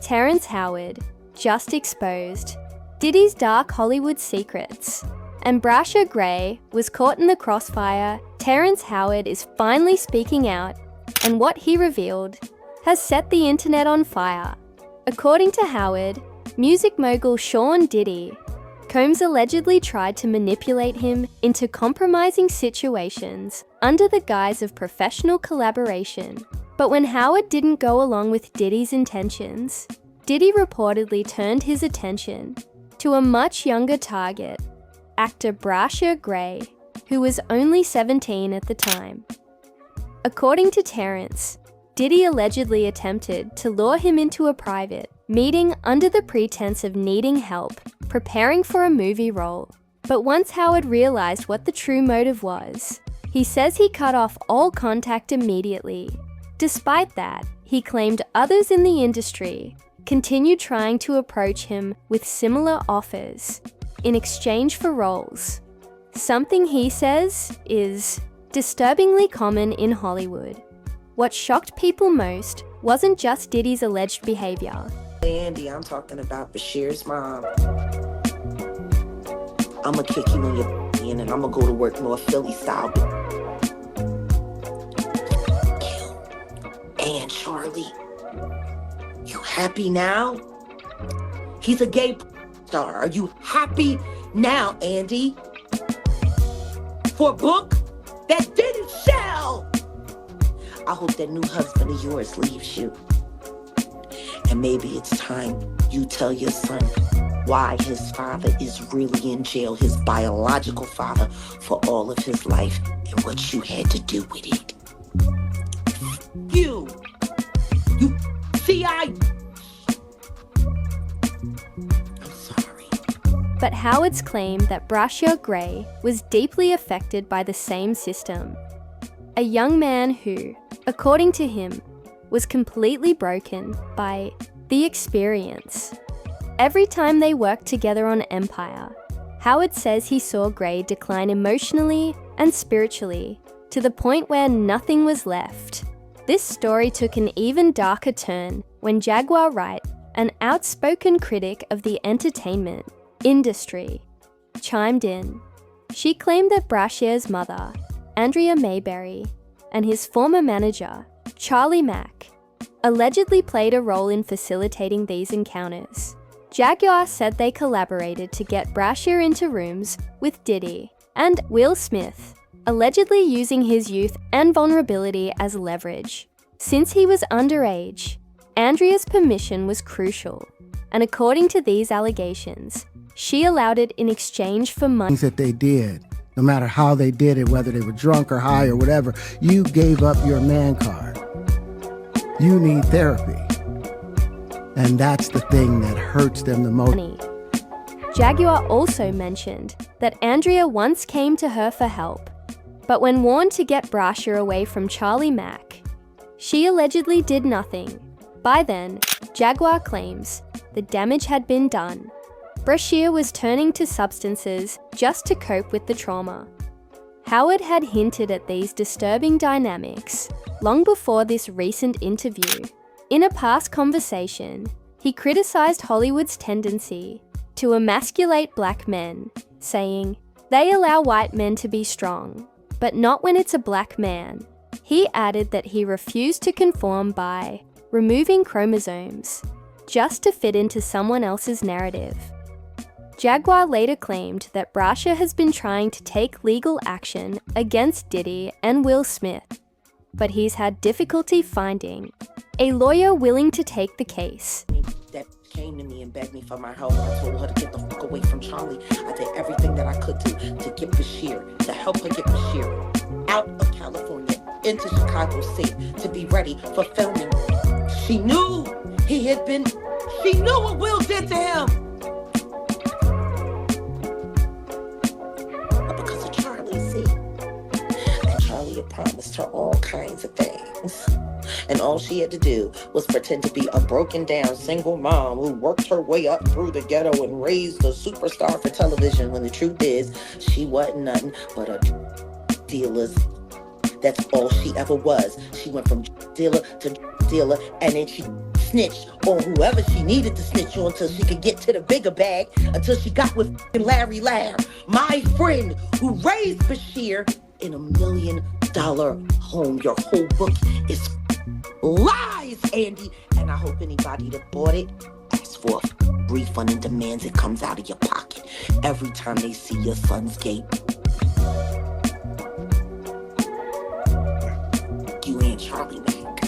Terrence Howard just exposed Diddy's dark Hollywood secrets, and Bryshere Gray was caught in the crossfire. Terrence Howard is finally speaking out, and what he revealed has set the internet on fire. According to Howard, music mogul Sean Diddy Combs allegedly tried to manipulate him into compromising situations under the guise of professional collaboration. But when Howard didn't go along with Diddy's intentions, Diddy reportedly turned his attention to a much younger target, actor Bryshere Gray, who was only 17 at the time. According to Terrence, Diddy allegedly attempted to lure him into a private meeting under the pretense of needing help preparing for a movie role. But once Howard realized what the true motive was, he says he cut off all contact immediately. Despite that, he claimed others in the industry continued trying to approach him with similar offers in exchange for roles, something he says is disturbingly common in Hollywood. What shocked people most wasn't just Diddy's alleged behavior. Andy, I'm talking about Bryshere's mom. I'ma kick you in your and I'ma go to work North Philly style. And Charlie, you happy now? He's a gay star. Are you happy now, Andy? For a book that didn't sell? I hope that new husband of yours leaves you. And maybe it's time you tell your son why his father is really in jail, his biological father, for all of his life and what you had to do with it. You see, I'm sorry. But Howard's claim that Bryshere Gray was deeply affected by the same system. A young man who, according to him, was completely broken by the experience. Every time they worked together on Empire, Howard says he saw Gray decline emotionally and spiritually to the point where nothing was left. This story took an even darker turn when Jaguar Wright, an outspoken critic of the entertainment industry, chimed in. She claimed that Bryshere's mother, Andrea Mayberry, and his former manager, Charlie Mack, allegedly played a role in facilitating these encounters. Jaguar said they collaborated to get Bryshere into rooms with Diddy and Will Smith, allegedly using his youth and vulnerability as leverage. Since he was underage, Andrea's permission was crucial, and according to these allegations, she allowed it in exchange for money. Things that they did, no matter how they did it, whether they were drunk or high or whatever, you gave up your man card. You need therapy. And that's the thing that hurts them the most. Jaguar also mentioned that Andrea once came to her for help, but when warned to get Bryshere away from Charlie Mack, she allegedly did nothing. By then, Jaguar claims the damage had been done. Bryshere was turning to substances just to cope with the trauma. Howard had hinted at these disturbing dynamics long before this recent interview. In a past conversation, he criticized Hollywood's tendency to emasculate black men, saying, "They allow white men to be strong, but not when it's a black man." He added that he refused to conform by removing chromosomes just to fit into someone else's narrative. Jaguar later claimed that Bryshere has been trying to take legal action against Diddy and Will Smith, but he's had difficulty finding a lawyer willing to take the case. That came to me and begged me for my help. I told her to get the fuck away from Charlie. I did everything that I could do to get Bryshere, to help her get Bryshere out of California into Chicago State to be ready for filming. She knew she knew what Will did to him. But because of Charlie, see? And Charlie had promised her all kinds of things. And all she had to do was pretend to be a broken down single mom who worked her way up through the ghetto and raised a superstar for television, when the truth is she wasn't nothing but a dealer. That's all she ever was. She went from dealer to dealer, and then she snitch on whoever she needed to snitch on until she could get to the bigger bag, until she got with Larry Lair, my friend who raised Bryshere in $1 million home. Your whole book is lies, Andy. And I hope anybody that bought it asks for a refund and demands it comes out of your pocket every time they see your son's gate. You and Charlie Mack.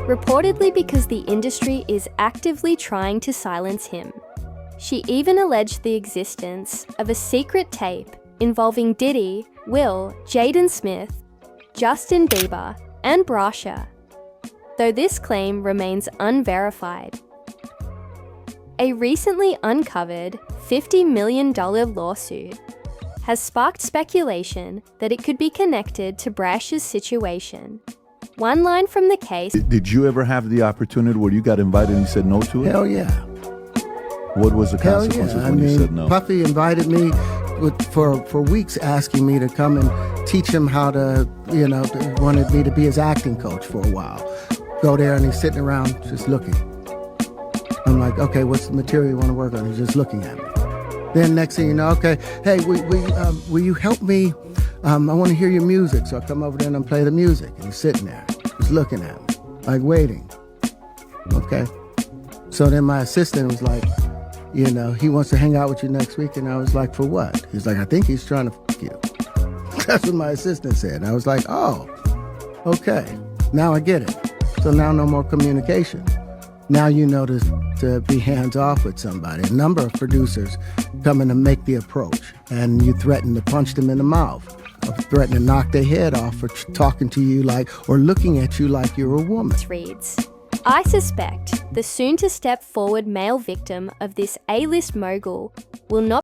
Reportedly because the industry is actively trying to silence him. She even alleged the existence of a secret tape involving Diddy, Will, Jaden Smith, Justin Bieber, and Bryshere, though this claim remains unverified. A recently uncovered $50 million lawsuit has sparked speculation that it could be connected to Bryshere's situation. One line from the case... Did you ever have the opportunity where you got invited and you said no to it? Hell yeah. What was the consequences when you said no? Puffy invited me for weeks, asking me to come and teach him how to, wanted me to be his acting coach for a while. Go there and he's sitting around just looking. I'm like, okay, what's the material you want to work on? He's just looking at me. Then next thing you know, okay, hey, will you help me? I want to hear your music. So I come over there and I play the music. And he's sitting there, just looking at me, like waiting. Okay. So then my assistant was like, he wants to hang out with you next week. And I was like, for what? He's like, I think he's trying to f*** you. That's what my assistant said. And I was like, oh, okay. Now I get it. So now no more communication. Now you know to be hands-off with somebody. A number of producers come in and make the approach, and you threaten to punch them in the mouth, or threaten to knock their head off for talking to you or looking at you like you're a woman. Reads, I suspect the soon-to-step forward male victim of this A-list mogul will not